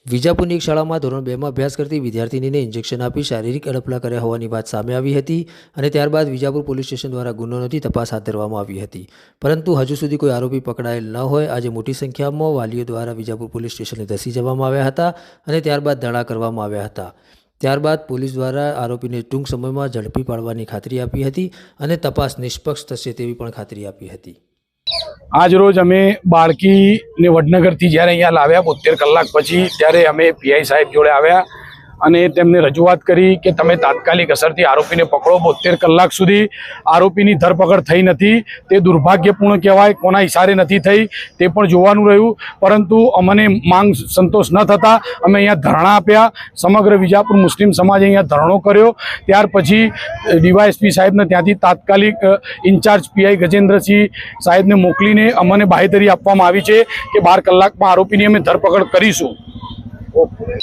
વિજાપુરની એક શાળામાં ધોરણ 2માં અભ્યાસ કરતી વિદ્યાર્થિનીને ઇન્જેક્શન આપી શારીરિક અડપલા કર્યા હોવાની વાત સામે આવી હતી અને ત્યારબાદ વિજાપુર પોલીસ સ્ટેશન દ્વારા ગુનો નોંધી તપાસ હાથ ધરવામાં આવી હતી, પરંતુ હજુ સુધી કોઈ આરોપી પકડાયેલ ન હોય આજે મોટી સંખ્યામાં વાલીઓ દ્વારા વિજાપુર પોલીસ સ્ટેશને ધસી જવામાં આવ્યા હતા અને ત્યારબાદ ધરણા કરવામાં આવ્યા હતા। ત્યારબાદ પોલીસ દ્વારા આરોપીને ટૂંક સમયમાં ઝડપી પાડવાની ખાતરી આપી હતી અને તપાસ નિષ્પક્ષ થશે તેવી પણ ખાતરી આપી હતી। આજ રોજ અમે બાળકીને વડનગરથી જ્યારે અહીંયા લાવ્યા 72 કલાક પછી ત્યારે અમે પીઆઈ સાહેબ જોડે આવ્યા અને તેમને રજૂઆત કરી કે તમે તાત્કાલિક અસરથી આરોપીને પકડો। 72 કલાક સુધી આરોપીની ધરપકડ થઈ નથી, તે દુર્ભાગ્યપૂર્ણ કહેવાય। કોના ઇશારે નથી થઈ તે પણ જોવાનું રહ્યું, પરંતુ અમને માંગ સંતોષ ન થતાં અમે અહીંયા ધરણા આપ્યા। સમગ્ર વિજાપુર મુસ્લિમ સમાજે અહીંયા ધરણો કર્યો। ત્યાર પછી ડીવાયએસપી સાહેબને ત્યાંથી તાત્કાલિક ઇન્ચાર્જ પીઆઈ ગજેન્દ્રસિંહ સાહેબને મોકલીને અમને બાહેધરી આપવામાં આવી છે કે 12 કલાકમાં આરોપીની અમે ધરપકડ કરીશું।